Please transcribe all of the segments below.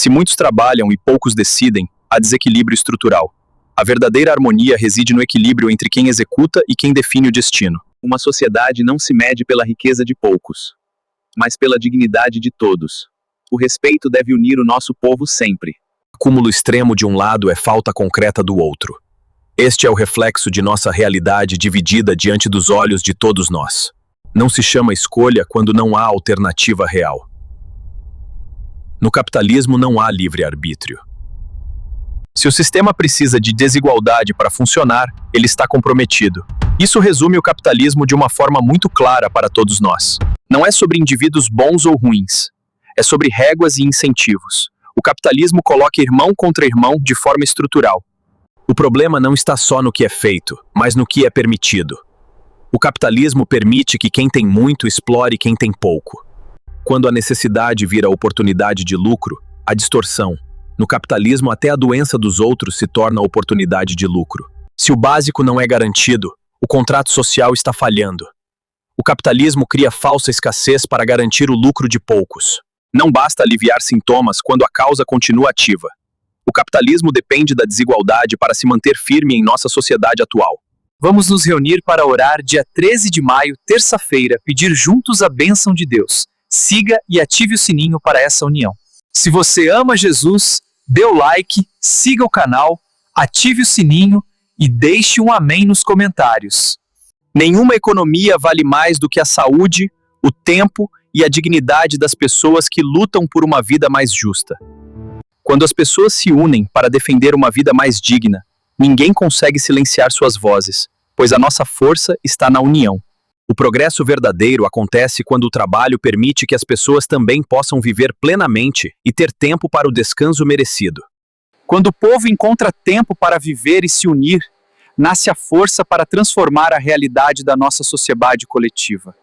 Se muitos trabalham e poucos decidem, há desequilíbrio estrutural. A verdadeira harmonia reside no equilíbrio entre quem executa e quem define o destino. Uma sociedade não se mede pela riqueza de poucos, mas pela dignidade de todos. O respeito deve unir o nosso povo sempre. Acúmulo extremo de um lado é falta concreta do outro. Este é o reflexo de nossa realidade dividida diante dos olhos de todos nós. Não se chama escolha quando não há alternativa real. No capitalismo não há livre-arbítrio. Se o sistema precisa de desigualdade para funcionar, ele está comprometido. Isso resume o capitalismo de uma forma muito clara para todos nós. Não é sobre indivíduos bons ou ruins. É sobre réguas e incentivos. O capitalismo coloca irmão contra irmão de forma estrutural. O problema não está só no que é feito, mas no que é permitido. O capitalismo permite que quem tem muito explore quem tem pouco. Quando a necessidade vira oportunidade de lucro, a distorção. No capitalismo, até a doença dos outros se torna oportunidade de lucro. Se o básico não é garantido, o contrato social está falhando. O capitalismo cria falsa escassez para garantir o lucro de poucos. Não basta aliviar sintomas quando a causa continua ativa. O capitalismo depende da desigualdade para se manter firme em nossa sociedade atual. Vamos nos reunir para orar dia 13 de maio, terça-feira, pedir juntos a bênção de Deus. Siga e ative o sininho para essa união. Se você ama Jesus, dê o like, siga o canal, ative o sininho e deixe um amém nos comentários. Nenhuma economia vale mais do que a saúde, o tempo e a dignidade das pessoas que lutam por uma vida mais justa. Quando as pessoas se unem para defender uma vida mais digna, ninguém consegue silenciar suas vozes, pois a nossa força está na união. O progresso verdadeiro acontece quando o trabalho permite que as pessoas também possam viver plenamente e ter tempo para o descanso merecido. Quando o povo encontra tempo para viver e se unir, nasce a força para transformar a realidade da nossa sociedade coletiva.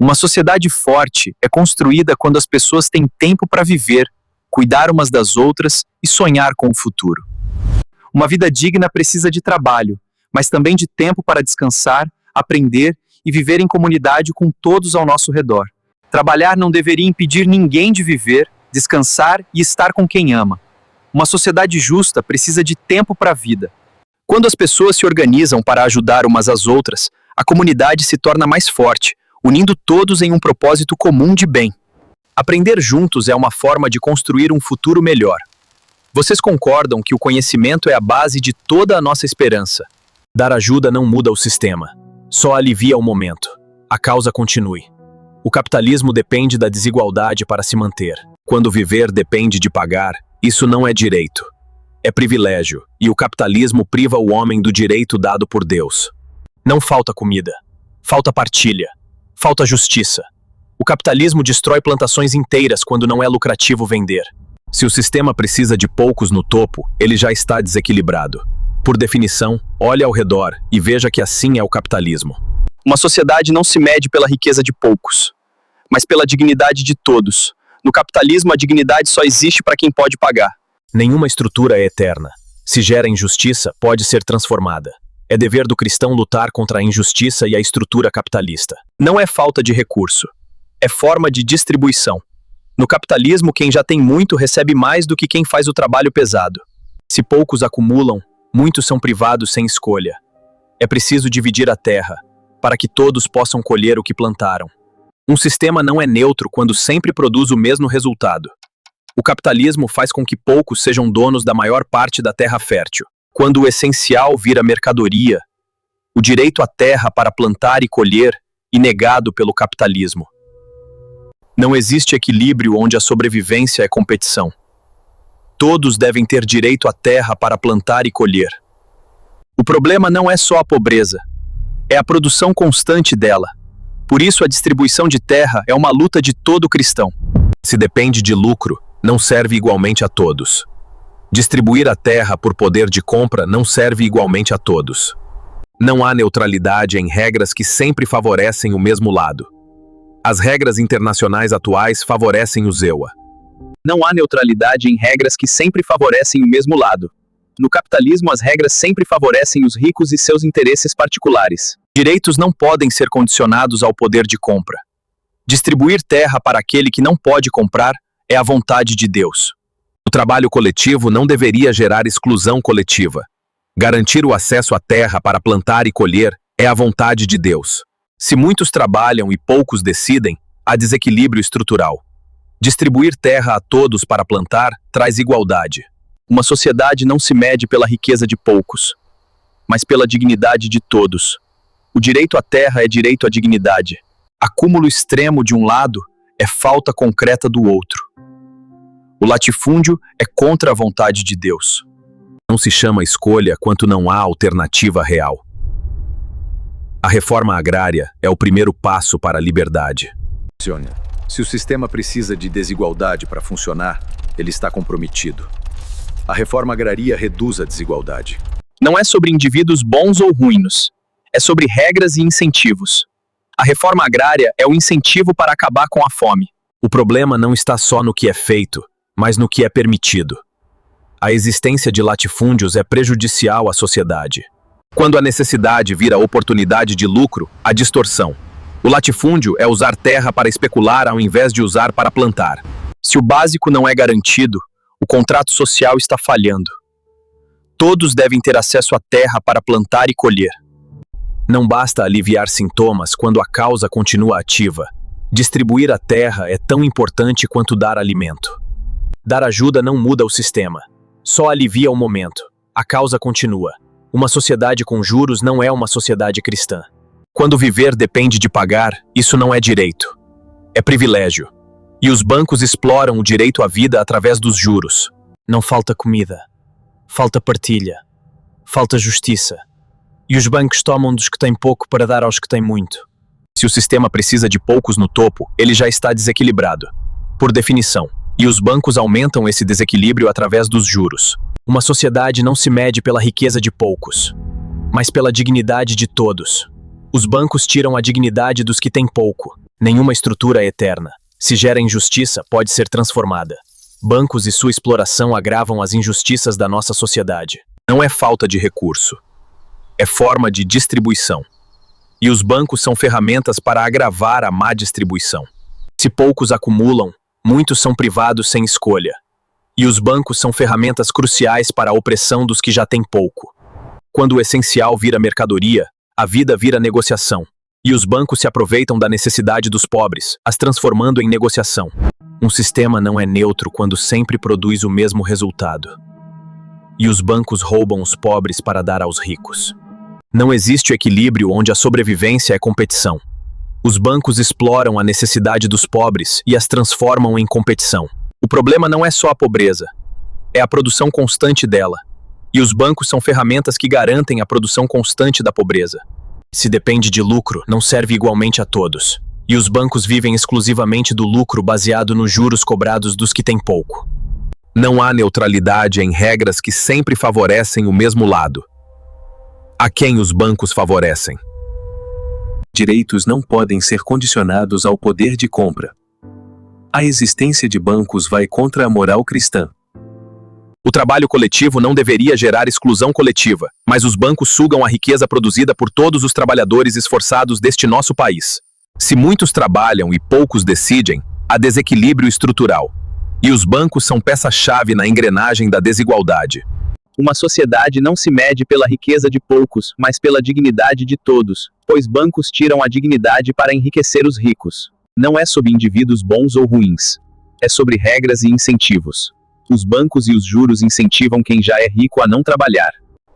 Uma sociedade forte é construída quando as pessoas têm tempo para viver, cuidar umas das outras e sonhar com o futuro. Uma vida digna precisa de trabalho, mas também de tempo para descansar, aprender e viver em comunidade com todos ao nosso redor. Trabalhar não deveria impedir ninguém de viver, descansar e estar com quem ama. Uma sociedade justa precisa de tempo para a vida. Quando as pessoas se organizam para ajudar umas às outras, a comunidade se torna mais forte, unindo todos em um propósito comum de bem. Aprender juntos é uma forma de construir um futuro melhor. Vocês concordam que o conhecimento é a base de toda a nossa esperança? Dar ajuda não muda o sistema. Só alivia o momento. A causa continue. O capitalismo depende da desigualdade para se manter. Quando viver depende de pagar, isso não é direito. É privilégio, e o capitalismo priva o homem do direito dado por Deus. Não falta comida. Falta partilha. Falta justiça. O capitalismo destrói plantações inteiras quando não é lucrativo vender. Se o sistema precisa de poucos no topo, ele já está desequilibrado. Por definição, olhe ao redor e veja que assim é o capitalismo. Uma sociedade não se mede pela riqueza de poucos, mas pela dignidade de todos. No capitalismo, a dignidade só existe para quem pode pagar. Nenhuma estrutura é eterna. Se gera injustiça, pode ser transformada. É dever do cristão lutar contra a injustiça e a estrutura capitalista. Não é falta de recurso, é forma de distribuição. No capitalismo, quem já tem muito recebe mais do que quem faz o trabalho pesado. Se poucos acumulam, muitos são privados sem escolha. É preciso dividir a terra, para que todos possam colher o que plantaram. Um sistema não é neutro quando sempre produz o mesmo resultado. O capitalismo faz com que poucos sejam donos da maior parte da terra fértil. Quando o essencial vira mercadoria, o direito à terra para plantar e colher é negado pelo capitalismo. Não existe equilíbrio onde a sobrevivência é competição. Todos devem ter direito à terra para plantar e colher. O problema não é só a pobreza, é a produção constante dela. Por isso, a distribuição de terra é uma luta de todo cristão. Se depende de lucro, não serve igualmente a todos. Distribuir a terra por poder de compra não serve igualmente a todos. Não há neutralidade em regras que sempre favorecem o mesmo lado. As regras internacionais atuais favorecem o EUA. Não há neutralidade em regras que sempre favorecem o mesmo lado. No capitalismo, as regras sempre favorecem os ricos e seus interesses particulares. Direitos não podem ser condicionados ao poder de compra. Distribuir terra para aquele que não pode comprar é a vontade de Deus. O trabalho coletivo não deveria gerar exclusão coletiva. Garantir o acesso à terra para plantar e colher é a vontade de Deus. Se muitos trabalham e poucos decidem, há desequilíbrio estrutural. Distribuir terra a todos para plantar traz igualdade. Uma sociedade não se mede pela riqueza de poucos, mas pela dignidade de todos. O direito à terra é direito à dignidade. Acúmulo extremo de um lado é falta concreta do outro. O latifúndio é contra a vontade de Deus. Não se chama escolha quanto não há alternativa real. A reforma agrária é o primeiro passo para a liberdade. Se o sistema precisa de desigualdade para funcionar, ele está comprometido. A reforma agrária reduz a desigualdade. Não é sobre indivíduos bons ou ruins, é sobre regras e incentivos. A reforma agrária é o incentivo para acabar com a fome. O problema não está só no que é feito, mas no que é permitido. A existência de latifúndios é prejudicial à sociedade. Quando a necessidade vira oportunidade de lucro, há distorção. O latifúndio é usar terra para especular ao invés de usar para plantar. Se o básico não é garantido, o contrato social está falhando. Todos devem ter acesso à terra para plantar e colher. Não basta aliviar sintomas quando a causa continua ativa. Distribuir a terra é tão importante quanto dar alimento. Dar ajuda não muda o sistema. Só alivia o momento. A causa continua. Uma sociedade com juros não é uma sociedade cristã. Quando viver depende de pagar, isso não é direito. É privilégio. E os bancos exploram o direito à vida através dos juros. Não falta comida. Falta partilha. Falta justiça. E os bancos tomam dos que têm pouco para dar aos que têm muito. Se o sistema precisa de poucos no topo, ele já está desequilibrado, por definição. E os bancos aumentam esse desequilíbrio através dos juros. Uma sociedade não se mede pela riqueza de poucos, mas pela dignidade de todos. Os bancos tiram a dignidade dos que têm pouco. Nenhuma estrutura é eterna. Se gera injustiça, pode ser transformada. Bancos e sua exploração agravam as injustiças da nossa sociedade. Não é falta de recurso. É forma de distribuição. E os bancos são ferramentas para agravar a má distribuição. Se poucos acumulam, muitos são privados sem escolha. E os bancos são ferramentas cruciais para a opressão dos que já têm pouco. Quando o essencial vira mercadoria, a vida vira negociação. E os bancos se aproveitam da necessidade dos pobres, as transformando em negociação. Um sistema não é neutro quando sempre produz o mesmo resultado. E os bancos roubam os pobres para dar aos ricos. Não existe equilíbrio onde a sobrevivência é competição. Os bancos exploram a necessidade dos pobres e as transformam em competição. O problema não é só a pobreza, é a produção constante dela. E os bancos são ferramentas que garantem a produção constante da pobreza. Se depende de lucro, não serve igualmente a todos. E os bancos vivem exclusivamente do lucro baseado nos juros cobrados dos que têm pouco. Não há neutralidade em regras que sempre favorecem o mesmo lado. A quem os bancos favorecem? Direitos não podem ser condicionados ao poder de compra. A existência de bancos vai contra a moral cristã. O trabalho coletivo não deveria gerar exclusão coletiva, mas os bancos sugam a riqueza produzida por todos os trabalhadores esforçados deste nosso país. Se muitos trabalham e poucos decidem, há desequilíbrio estrutural. E os bancos são peça-chave na engrenagem da desigualdade. Uma sociedade não se mede pela riqueza de poucos, mas pela dignidade de todos, pois bancos tiram a dignidade para enriquecer os ricos. Não é sobre indivíduos bons ou ruins. É sobre regras e incentivos. Os bancos e os juros incentivam quem já é rico a não trabalhar.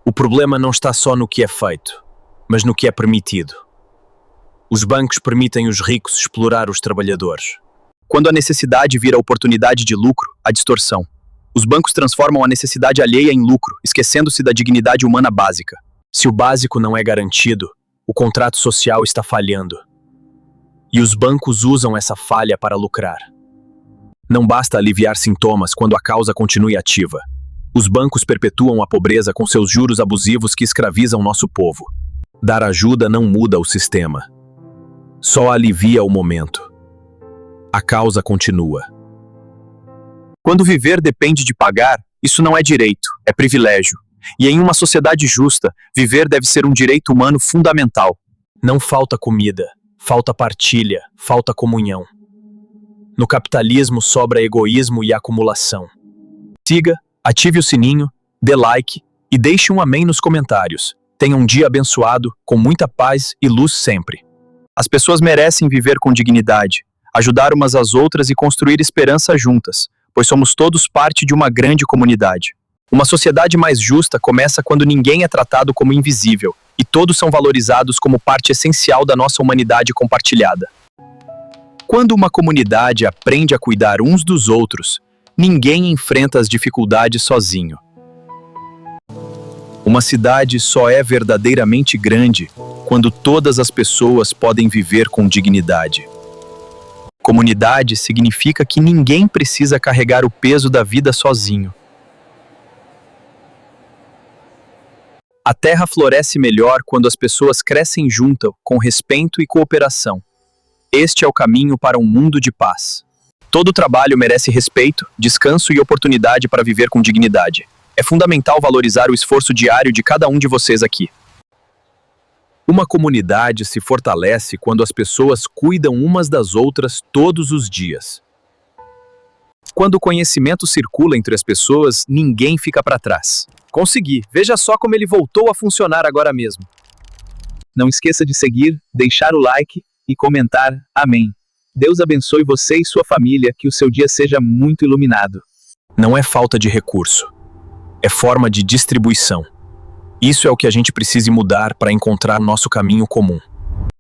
O problema não está só no que é feito, mas no que é permitido. Os bancos permitem os ricos explorar os trabalhadores. Quando a necessidade vira oportunidade de lucro, há distorção. Os bancos transformam a necessidade alheia em lucro, esquecendo-se da dignidade humana básica. Se o básico não é garantido, o contrato social está falhando. E os bancos usam essa falha para lucrar. Não basta aliviar sintomas quando a causa continue ativa. Os bancos perpetuam a pobreza com seus juros abusivos que escravizam nosso povo. Dar ajuda não muda o sistema. Só alivia o momento. A causa continua. Quando viver depende de pagar, isso não é direito, é privilégio. E em uma sociedade justa, viver deve ser um direito humano fundamental. Não falta comida, falta partilha, falta comunhão. No capitalismo sobra egoísmo e acumulação. Siga, ative o sininho, dê like e deixe um amém nos comentários. Tenha um dia abençoado, com muita paz e luz sempre. As pessoas merecem viver com dignidade, ajudar umas às outras e construir esperança juntas, pois somos todos parte de uma grande comunidade. Uma sociedade mais justa começa quando ninguém é tratado como invisível e todos são valorizados como parte essencial da nossa humanidade compartilhada. Quando uma comunidade aprende a cuidar uns dos outros, ninguém enfrenta as dificuldades sozinho. Uma cidade só é verdadeiramente grande quando todas as pessoas podem viver com dignidade. Comunidade significa que ninguém precisa carregar o peso da vida sozinho. A terra floresce melhor quando as pessoas crescem juntas, com respeito e cooperação. Este é o caminho para um mundo de paz. Todo trabalho merece respeito, descanso e oportunidade para viver com dignidade. É fundamental valorizar o esforço diário de cada um de vocês aqui. Uma comunidade se fortalece quando as pessoas cuidam umas das outras todos os dias. Quando o conhecimento circula entre as pessoas, ninguém fica para trás. Consegui! Veja só como ele voltou a funcionar agora mesmo. Não esqueça de seguir, deixar o like e comentar. Amém. Deus abençoe você e sua família, que o seu dia seja muito iluminado. Não é falta de recurso. É forma de distribuição. Isso é o que a gente precisa mudar para encontrar nosso caminho comum.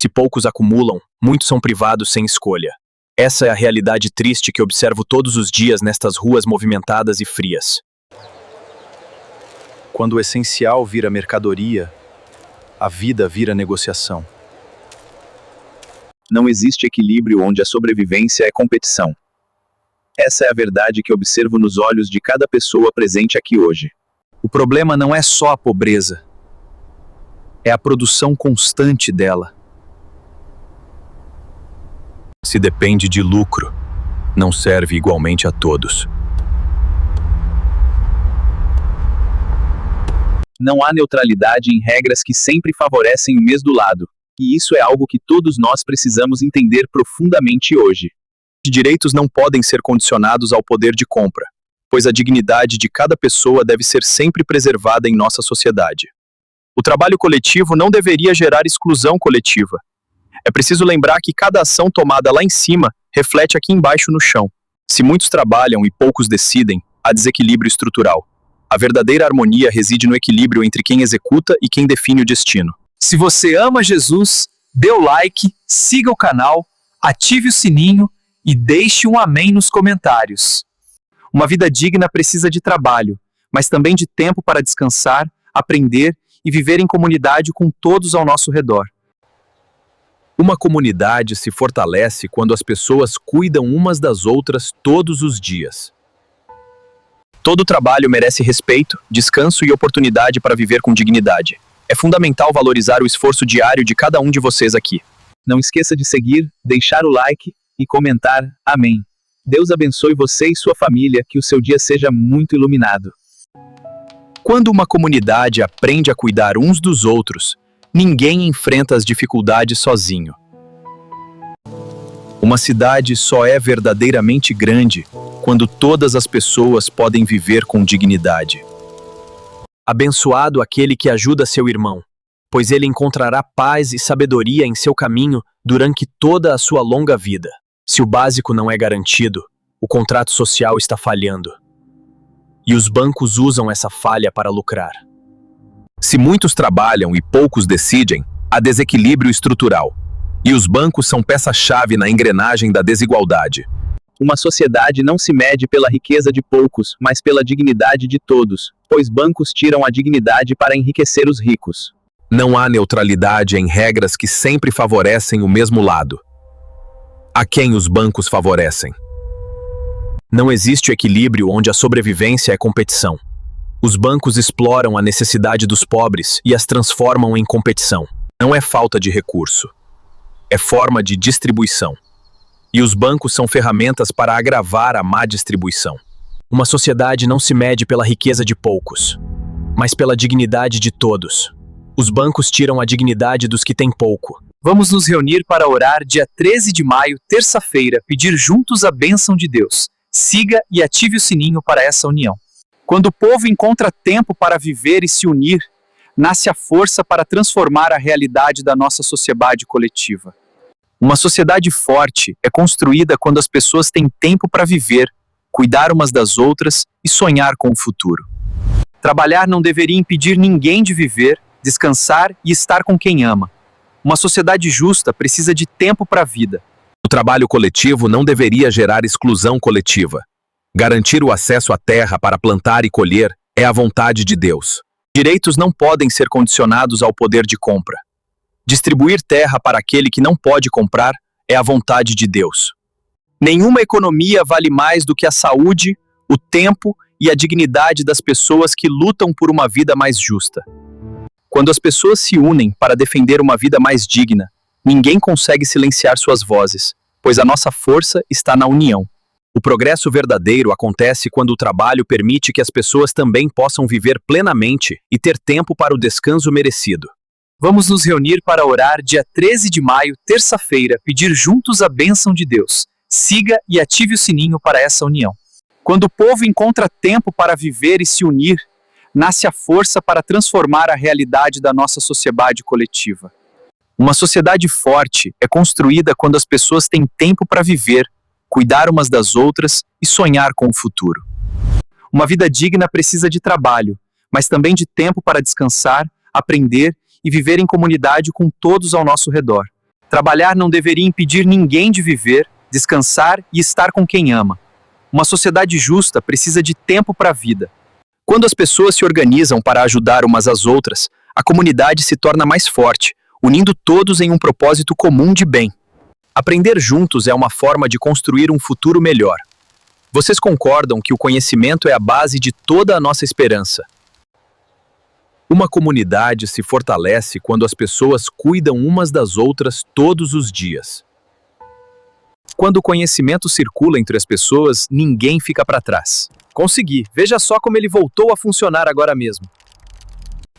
Se poucos acumulam, muitos são privados sem escolha. Essa é a realidade triste que observo todos os dias nestas ruas movimentadas e frias. Quando o essencial vira mercadoria, a vida vira negociação. Não existe equilíbrio onde a sobrevivência é competição. Essa é a verdade que observo nos olhos de cada pessoa presente aqui hoje. O problema não é só a pobreza. É a produção constante dela. Se depende de lucro, não serve igualmente a todos. Não há neutralidade em regras que sempre favorecem o mesmo lado. E isso é algo que todos nós precisamos entender profundamente hoje. Direitos não podem ser condicionados ao poder de compra, pois a dignidade de cada pessoa deve ser sempre preservada em nossa sociedade. O trabalho coletivo não deveria gerar exclusão coletiva. É preciso lembrar que cada ação tomada lá em cima reflete aqui embaixo no chão. Se muitos trabalham e poucos decidem, há desequilíbrio estrutural. A verdadeira harmonia reside no equilíbrio entre quem executa e quem define o destino. Se você ama Jesus, dê o like, siga o canal, ative o sininho e deixe um amém nos comentários. Uma vida digna precisa de trabalho, mas também de tempo para descansar, aprender e viver em comunidade com todos ao nosso redor. Uma comunidade se fortalece quando as pessoas cuidam umas das outras todos os dias. Todo trabalho merece respeito, descanso e oportunidade para viver com dignidade. É fundamental valorizar o esforço diário de cada um de vocês aqui. Não esqueça de seguir, deixar o like e comentar. Amém. Deus abençoe você e sua família, que o seu dia seja muito iluminado. Quando uma comunidade aprende a cuidar uns dos outros, ninguém enfrenta as dificuldades sozinho. Uma cidade só é verdadeiramente grande quando todas as pessoas podem viver com dignidade. Abençoado aquele que ajuda seu irmão, pois ele encontrará paz e sabedoria em seu caminho durante toda a sua longa vida. Se o básico não é garantido, o contrato social está falhando. E os bancos usam essa falha para lucrar. Se muitos trabalham e poucos decidem, há desequilíbrio estrutural. E os bancos são peça-chave na engrenagem da desigualdade. Uma sociedade não se mede pela riqueza de poucos, mas pela dignidade de todos, pois bancos tiram a dignidade para enriquecer os ricos. Não há neutralidade em regras que sempre favorecem o mesmo lado. A quem os bancos favorecem? Não existe equilíbrio onde a sobrevivência é competição. Os bancos exploram a necessidade dos pobres e as transformam em competição. Não é falta de recurso. É forma de distribuição. E os bancos são ferramentas para agravar a má distribuição. Uma sociedade não se mede pela riqueza de poucos, mas pela dignidade de todos. Os bancos tiram a dignidade dos que têm pouco. Vamos nos reunir para orar dia 13 de maio, terça-feira, pedir juntos a bênção de Deus. Siga e ative o sininho para essa união. Quando o povo encontra tempo para viver e se unir, nasce a força para transformar a realidade da nossa sociedade coletiva. Uma sociedade forte é construída quando as pessoas têm tempo para viver, cuidar umas das outras e sonhar com o futuro. Trabalhar não deveria impedir ninguém de viver, descansar e estar com quem ama. Uma sociedade justa precisa de tempo para a vida. O trabalho coletivo não deveria gerar exclusão coletiva. Garantir o acesso à terra para plantar e colher é a vontade de Deus. Direitos não podem ser condicionados ao poder de compra. Distribuir terra para aquele que não pode comprar é a vontade de Deus. Nenhuma economia vale mais do que a saúde, o tempo e a dignidade das pessoas que lutam por uma vida mais justa. Quando as pessoas se unem para defender uma vida mais digna, ninguém consegue silenciar suas vozes, pois a nossa força está na união. O progresso verdadeiro acontece quando o trabalho permite que as pessoas também possam viver plenamente e ter tempo para o descanso merecido. Vamos nos reunir para orar dia 13 de maio, terça-feira, pedir juntos a bênção de Deus. Siga e ative o sininho para essa união. Quando o povo encontra tempo para viver e se unir, nasce a força para transformar a realidade da nossa sociedade coletiva. Uma sociedade forte é construída quando as pessoas têm tempo para viver, cuidar umas das outras e sonhar com o futuro. Uma vida digna precisa de trabalho, mas também de tempo para descansar, aprender e viver em comunidade com todos ao nosso redor. Trabalhar não deveria impedir ninguém de viver, descansar e estar com quem ama. Uma sociedade justa precisa de tempo para a vida. Quando as pessoas se organizam para ajudar umas às outras, a comunidade se torna mais forte, unindo todos em um propósito comum de bem. Aprender juntos é uma forma de construir um futuro melhor. Vocês concordam que o conhecimento é a base de toda a nossa esperança? Uma comunidade se fortalece quando as pessoas cuidam umas das outras todos os dias. Quando o conhecimento circula entre as pessoas, ninguém fica para trás. Consegui! Veja só como ele voltou a funcionar agora mesmo.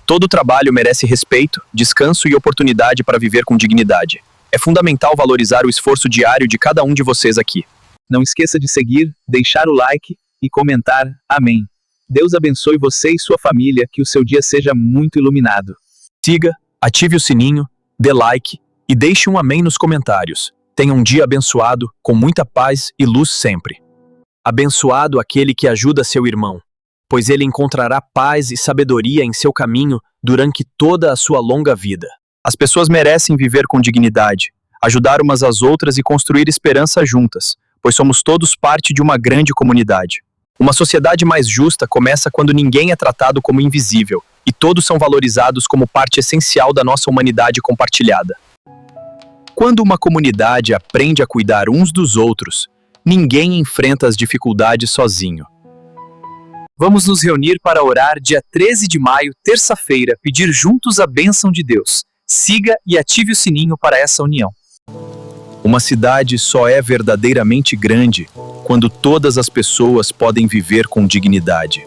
Todo trabalho merece respeito, descanso e oportunidade para viver com dignidade. É fundamental valorizar o esforço diário de cada um de vocês aqui. Não esqueça de seguir, deixar o like e comentar. Amém. Deus abençoe você e sua família, que o seu dia seja muito iluminado. Siga, ative o sininho, dê like e deixe um amém nos comentários. Tenha um dia abençoado, com muita paz e luz sempre. Abençoado aquele que ajuda seu irmão, pois ele encontrará paz e sabedoria em seu caminho durante toda a sua longa vida. As pessoas merecem viver com dignidade, ajudar umas às outras e construir esperança juntas, pois somos todos parte de uma grande comunidade. Uma sociedade mais justa começa quando ninguém é tratado como invisível e todos são valorizados como parte essencial da nossa humanidade compartilhada. Quando uma comunidade aprende a cuidar uns dos outros, ninguém enfrenta as dificuldades sozinho. Vamos nos reunir para orar dia 13 de maio, terça-feira, pedir juntos a bênção de Deus. Siga e ative o sininho para essa união. Uma cidade só é verdadeiramente grande quando todas as pessoas podem viver com dignidade.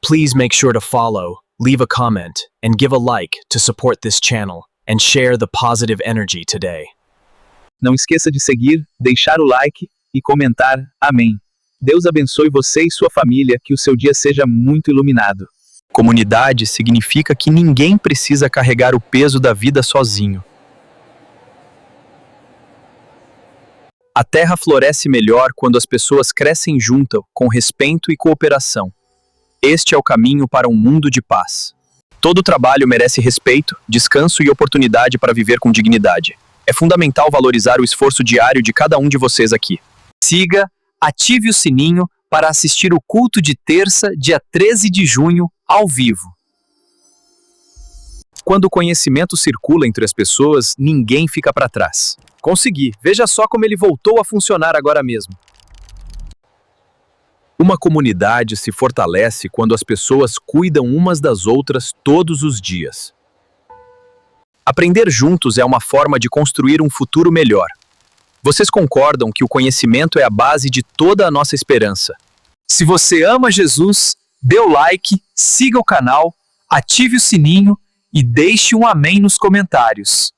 Please make sure to follow, leave a comment, and give a like to support this channel and share the positive energy today. Não esqueça de seguir, deixar o like e comentar. Amém. Deus abençoe você e sua família, que o seu dia seja muito iluminado. Comunidade significa que ninguém precisa carregar o peso da vida sozinho. A terra floresce melhor quando as pessoas crescem juntas, com respeito e cooperação. Este é o caminho para um mundo de paz. Todo trabalho merece respeito, descanso e oportunidade para viver com dignidade. É fundamental valorizar o esforço diário de cada um de vocês aqui. Siga, ative o sininho para assistir o culto de terça, dia 13 de junho, ao vivo. Quando o conhecimento circula entre as pessoas, ninguém fica para trás. Consegui! Veja só como ele voltou a funcionar agora mesmo. Uma comunidade se fortalece quando as pessoas cuidam umas das outras todos os dias. Aprender juntos é uma forma de construir um futuro melhor. Vocês concordam que o conhecimento é a base de toda a nossa esperança? Se você ama Jesus, dê o like, siga o canal, ative o sininho e deixe um amém nos comentários.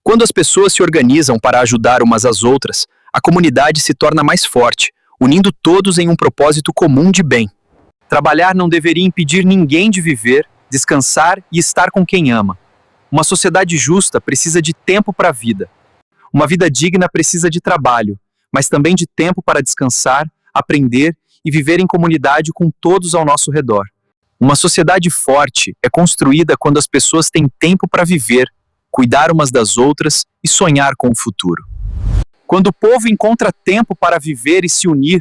Quando as pessoas se organizam para ajudar umas às outras, a comunidade se torna mais forte, unindo todos em um propósito comum de bem. Trabalhar não deveria impedir ninguém de viver, descansar e estar com quem ama. Uma sociedade justa precisa de tempo para a vida. Uma vida digna precisa de trabalho, mas também de tempo para descansar, aprender e viver em comunidade com todos ao nosso redor. Uma sociedade forte é construída quando as pessoas têm tempo para viver, cuidar umas das outras e sonhar com o futuro. Quando o povo encontra tempo para viver e se unir,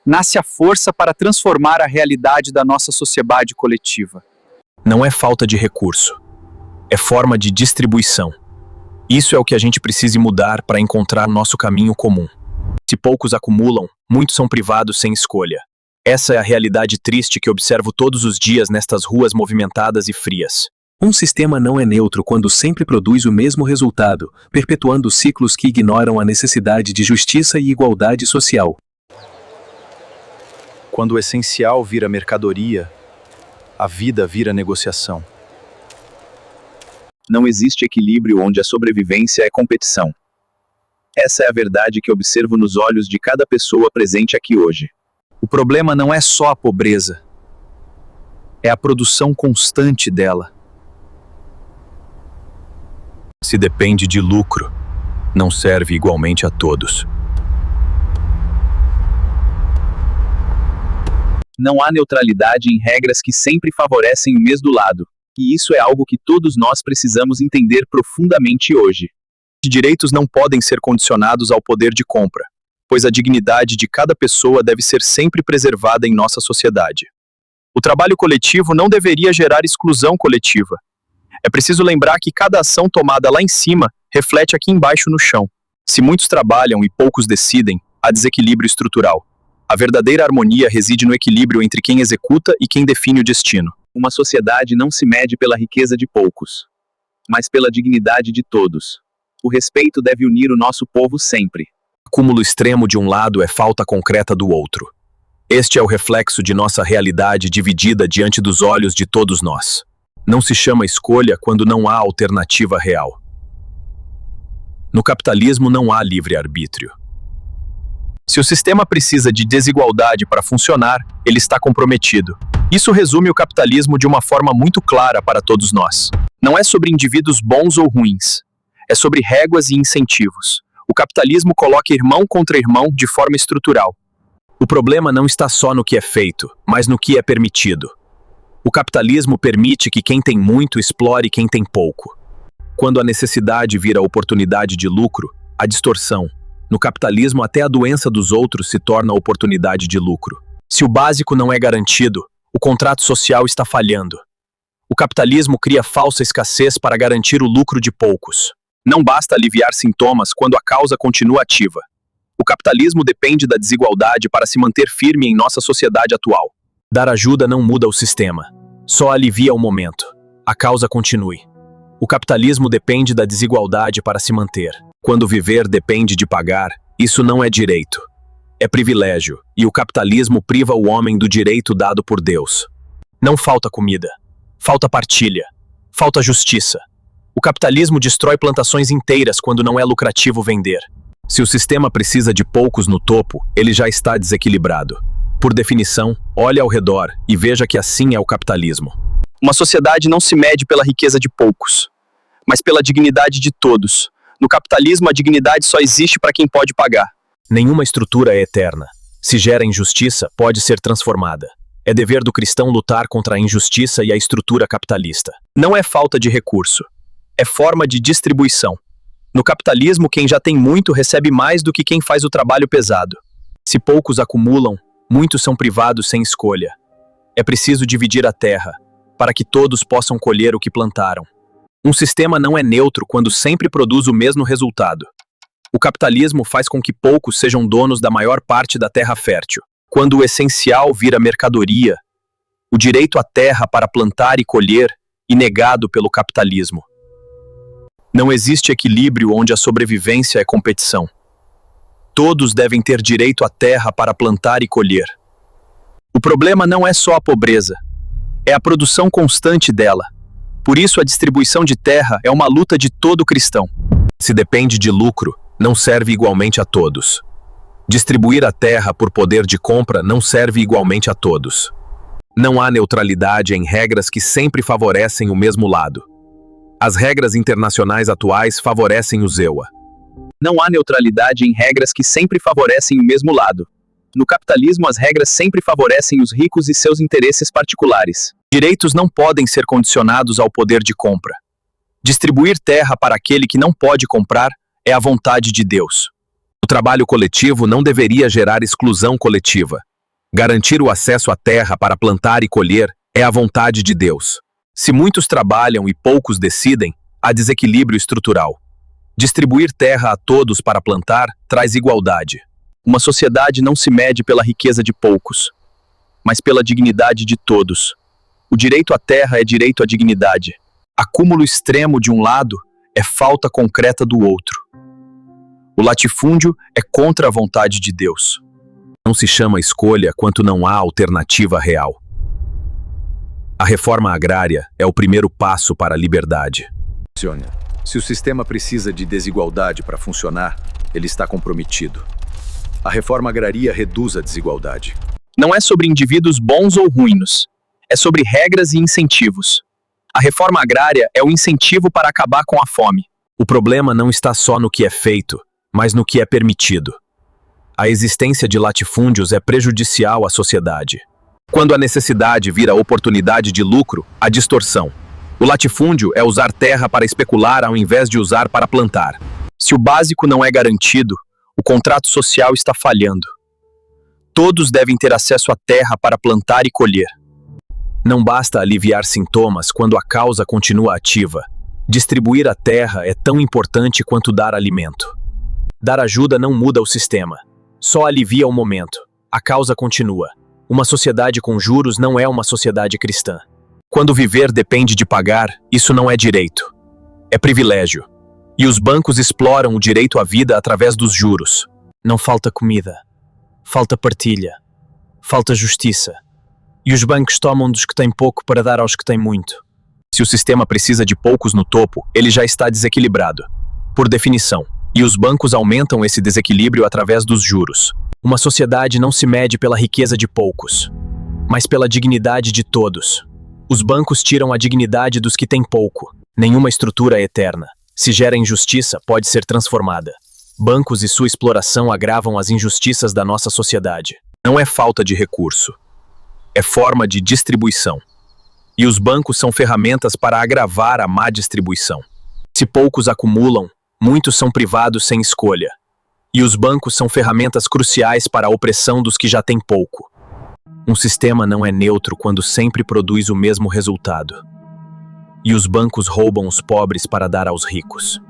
nasce a força para transformar a realidade da nossa sociedade coletiva. Não é falta de recurso, é forma de distribuição. Isso é o que a gente precisa mudar para encontrar nosso caminho comum. Se poucos acumulam, muitos são privados sem escolha. Essa é a realidade triste que observo todos os dias nestas ruas movimentadas e frias. Um sistema não é neutro quando sempre produz o mesmo resultado, perpetuando ciclos que ignoram a necessidade de justiça e igualdade social. Quando o essencial vira mercadoria, a vida vira negociação. Não existe equilíbrio onde a sobrevivência é competição. Essa é a verdade que observo nos olhos de cada pessoa presente aqui hoje. O problema não é só a pobreza, é a produção constante dela. Se depende de lucro, não serve igualmente a todos. Não há neutralidade em regras que sempre favorecem o mesmo lado, e isso é algo que todos nós precisamos entender profundamente hoje. Direitos não podem ser condicionados ao poder de compra, pois a dignidade de cada pessoa deve ser sempre preservada em nossa sociedade. O trabalho coletivo não deveria gerar exclusão coletiva. É preciso lembrar que cada ação tomada lá em cima reflete aqui embaixo no chão. Se muitos trabalham e poucos decidem, há desequilíbrio estrutural. A verdadeira harmonia reside no equilíbrio entre quem executa e quem define o destino. Uma sociedade não se mede pela riqueza de poucos, mas pela dignidade de todos. O respeito deve unir o nosso povo sempre. Acúmulo extremo de um lado é falta concreta do outro. Este é o reflexo de nossa realidade dividida diante dos olhos de todos nós. Não se chama escolha quando não há alternativa real. No capitalismo não há livre-arbítrio. Se o sistema precisa de desigualdade para funcionar, ele está comprometido. Isso resume o capitalismo de uma forma muito clara para todos nós. Não é sobre indivíduos bons ou ruins. É sobre réguas e incentivos. O capitalismo coloca irmão contra irmão de forma estrutural. O problema não está só no que é feito, mas no que é permitido. O capitalismo permite que quem tem muito explore quem tem pouco. Quando a necessidade vira oportunidade de lucro, a distorção. No capitalismo, até a doença dos outros se torna oportunidade de lucro. Se o básico não é garantido, o contrato social está falhando. O capitalismo cria falsa escassez para garantir o lucro de poucos. Não basta aliviar sintomas quando a causa continua ativa. O capitalismo depende da desigualdade para se manter firme em nossa sociedade atual. Dar ajuda não muda o sistema, só alivia o momento. A causa continue. O capitalismo depende da desigualdade para se manter. Quando viver depende de pagar, isso não é direito. É privilégio, e o capitalismo priva o homem do direito dado por Deus. Não falta comida, falta partilha, falta justiça. O capitalismo destrói plantações inteiras quando não é lucrativo vender. Se o sistema precisa de poucos no topo, ele já está desequilibrado. Por definição, olhe ao redor e veja que assim é o capitalismo. Uma sociedade não se mede pela riqueza de poucos, mas pela dignidade de todos. No capitalismo, a dignidade só existe para quem pode pagar. Nenhuma estrutura é eterna. Se gera injustiça, pode ser transformada. É dever do cristão lutar contra a injustiça e a estrutura capitalista. Não é falta de recurso. É forma de distribuição. No capitalismo, quem já tem muito recebe mais do que quem faz o trabalho pesado. Se poucos acumulam, muitos são privados sem escolha. É preciso dividir a terra, para que todos possam colher o que plantaram. Um sistema não é neutro quando sempre produz o mesmo resultado. O capitalismo faz com que poucos sejam donos da maior parte da terra fértil. Quando o essencial vira mercadoria, o direito à terra para plantar e colher é negado pelo capitalismo. Não existe equilíbrio onde a sobrevivência é competição. Todos devem ter direito à terra para plantar e colher. O problema não é só a pobreza, é a produção constante dela. Por isso, a distribuição de terra é uma luta de todo cristão. Se depende de lucro, não serve igualmente a todos. Distribuir a terra por poder de compra não serve igualmente a todos. Não há neutralidade em regras que sempre favorecem o mesmo lado. As regras internacionais atuais favorecem o EUA. Não há neutralidade em regras que sempre favorecem o mesmo lado. No capitalismo, as regras sempre favorecem os ricos e seus interesses particulares. Direitos não podem ser condicionados ao poder de compra. Distribuir terra para aquele que não pode comprar é a vontade de Deus. O trabalho coletivo não deveria gerar exclusão coletiva. Garantir o acesso à terra para plantar e colher é a vontade de Deus. Se muitos trabalham e poucos decidem, há desequilíbrio estrutural. Distribuir terra a todos para plantar traz igualdade. Uma sociedade não se mede pela riqueza de poucos, mas pela dignidade de todos. O direito à terra é direito à dignidade. Acúmulo extremo de um lado é falta concreta do outro. O latifúndio é contra a vontade de Deus. Não se chama escolha quanto não há alternativa real. A reforma agrária é o primeiro passo para a liberdade. Se o sistema precisa de desigualdade para funcionar, ele está comprometido. A reforma agraria reduz a desigualdade. Não é sobre indivíduos bons ou ruins. É sobre regras e incentivos. A reforma agrária é o incentivo para acabar com a fome. O problema não está só no que é feito, mas no que é permitido. A existência de latifúndios é prejudicial à sociedade. Quando a necessidade vira oportunidade de lucro, há distorção. O latifúndio é usar terra para especular ao invés de usar para plantar. Se o básico não é garantido, o contrato social está falhando. Todos devem ter acesso à terra para plantar e colher. Não basta aliviar sintomas quando a causa continua ativa. Distribuir a terra é tão importante quanto dar alimento. Dar ajuda não muda o sistema. Só alivia o momento. A causa continua. Uma sociedade com juros não é uma sociedade cristã. Quando viver depende de pagar, isso não é direito. É privilégio. E os bancos exploram o direito à vida através dos juros. Não falta comida. Falta partilha. Falta justiça. E os bancos tomam dos que têm pouco para dar aos que têm muito. Se o sistema precisa de poucos no topo, ele já está desequilibrado. Por definição. E os bancos aumentam esse desequilíbrio através dos juros. Uma sociedade não se mede pela riqueza de poucos, mas pela dignidade de todos. Os bancos tiram a dignidade dos que têm pouco. Nenhuma estrutura é eterna. Se gera injustiça, pode ser transformada. Bancos e sua exploração agravam as injustiças da nossa sociedade. Não é falta de recurso. É forma de distribuição. E os bancos são ferramentas para agravar a má distribuição. Se poucos acumulam, muitos são privados sem escolha. E os bancos são ferramentas cruciais para a opressão dos que já têm pouco. Um sistema não é neutro quando sempre produz o mesmo resultado. E os bancos roubam os pobres para dar aos ricos.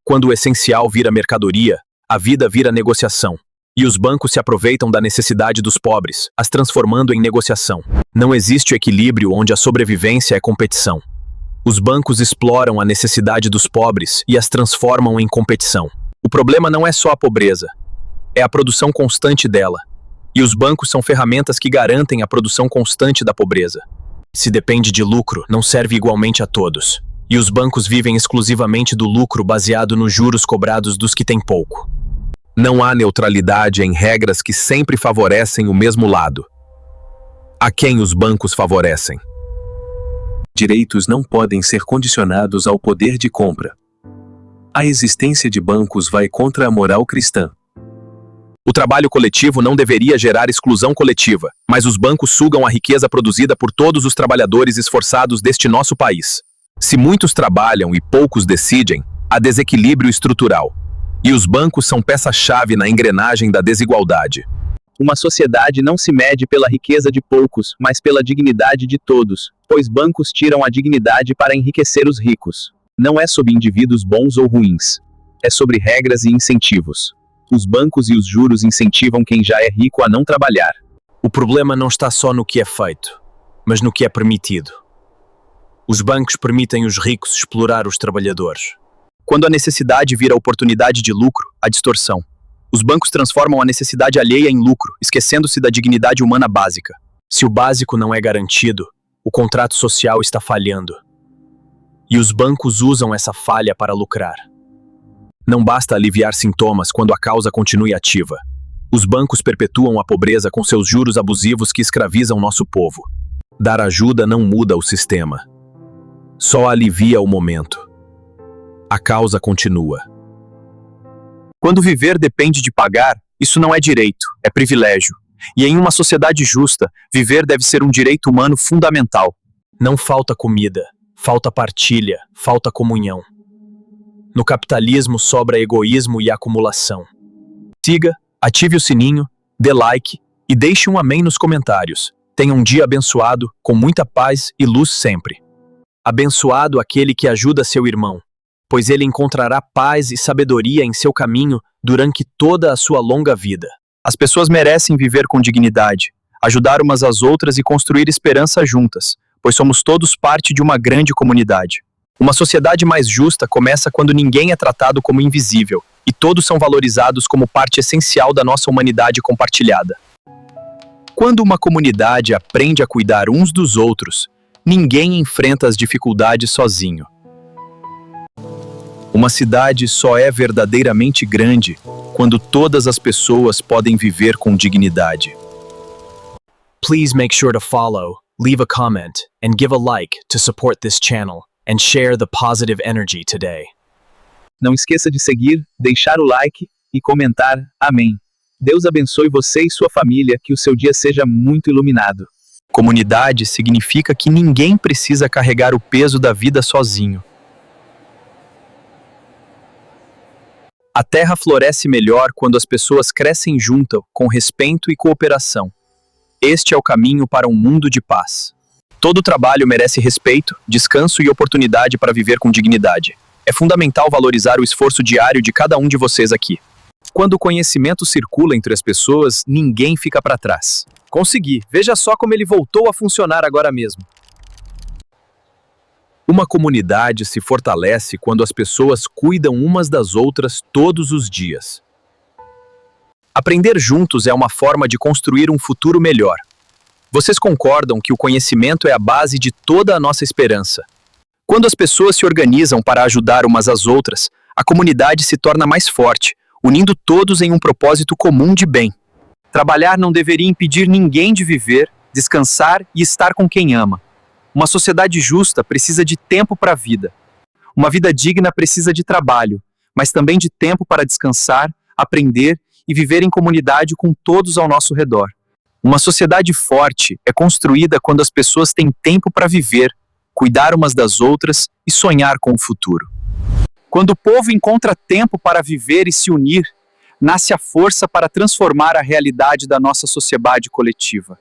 Quando o essencial vira mercadoria, a vida vira negociação. E os bancos se aproveitam da necessidade dos pobres, as transformando em negociação. Não existe equilíbrio onde a sobrevivência é competição. Os bancos exploram a necessidade dos pobres e as transformam em competição. O problema não é só a pobreza, é a produção constante dela. E os bancos são ferramentas que garantem a produção constante da pobreza. Se depende de lucro, não serve igualmente a todos. E os bancos vivem exclusivamente do lucro baseado nos juros cobrados dos que têm pouco. Não há neutralidade em regras que sempre favorecem o mesmo lado. A quem os bancos favorecem? Direitos não podem ser condicionados ao poder de compra. A existência de bancos vai contra a moral cristã. O trabalho coletivo não deveria gerar exclusão coletiva, mas os bancos sugam a riqueza produzida por todos os trabalhadores esforçados deste nosso país. Se muitos trabalham e poucos decidem, há desequilíbrio estrutural. E os bancos são peça-chave na engrenagem da desigualdade. Uma sociedade não se mede pela riqueza de poucos, mas pela dignidade de todos, pois bancos tiram a dignidade para enriquecer os ricos. Não é sobre indivíduos bons ou ruins. É sobre regras e incentivos. Os bancos e os juros incentivam quem já é rico a não trabalhar. O problema não está só no que é feito, mas no que é permitido. Os bancos permitem os ricos explorar os trabalhadores. Quando a necessidade vira oportunidade de lucro, há distorção. Os bancos transformam a necessidade alheia em lucro, esquecendo-se da dignidade humana básica. Se o básico não é garantido, o contrato social está falhando. E os bancos usam essa falha para lucrar. Não basta aliviar sintomas quando a causa continue ativa. Os bancos perpetuam a pobreza com seus juros abusivos que escravizam nosso povo. Dar ajuda não muda o sistema. Só alivia o momento. A causa continua. Quando viver depende de pagar, isso não é direito, é privilégio. E em uma sociedade justa, viver deve ser um direito humano fundamental. Não falta comida, falta partilha, falta comunhão. No capitalismo sobra egoísmo e acumulação. Siga, ative o sininho, dê like e deixe um amém nos comentários. Tenha um dia abençoado, com muita paz e luz sempre. Abençoado aquele que ajuda seu irmão, pois ele encontrará paz e sabedoria em seu caminho durante toda a sua longa vida. As pessoas merecem viver com dignidade, ajudar umas às outras e construir esperança juntas, pois somos todos parte de uma grande comunidade. Uma sociedade mais justa começa quando ninguém é tratado como invisível e todos são valorizados como parte essencial da nossa humanidade compartilhada. Quando uma comunidade aprende a cuidar uns dos outros, ninguém enfrenta as dificuldades sozinho. Uma cidade só é verdadeiramente grande quando todas as pessoas podem viver com dignidade. Please make sure to follow, leave a comment, and give a like to support this channel and share the positive energy today. Não esqueça de seguir, deixar o like e comentar. Amém. Deus abençoe você e sua família, que o seu dia seja muito iluminado. Comunidade significa que ninguém precisa carregar o peso da vida sozinho. A terra floresce melhor quando as pessoas crescem juntas, com respeito e cooperação. Este é o caminho para um mundo de paz. Todo trabalho merece respeito, descanso e oportunidade para viver com dignidade. É fundamental valorizar o esforço diário de cada um de vocês aqui. Quando o conhecimento circula entre as pessoas, ninguém fica para trás. Consegui! Veja só como ele voltou a funcionar agora mesmo. Uma comunidade se fortalece quando as pessoas cuidam umas das outras todos os dias. Aprender juntos é uma forma de construir um futuro melhor. Vocês concordam que o conhecimento é a base de toda a nossa esperança? Quando as pessoas se organizam para ajudar umas às outras, a comunidade se torna mais forte, unindo todos em um propósito comum de bem. Trabalhar não deveria impedir ninguém de viver, descansar e estar com quem ama. Uma sociedade justa precisa de tempo para a vida. Uma vida digna precisa de trabalho, mas também de tempo para descansar, aprender e viver em comunidade com todos ao nosso redor. Uma sociedade forte é construída quando as pessoas têm tempo para viver, cuidar umas das outras e sonhar com o futuro. Quando o povo encontra tempo para viver e se unir, nasce a força para transformar a realidade da nossa sociedade coletiva.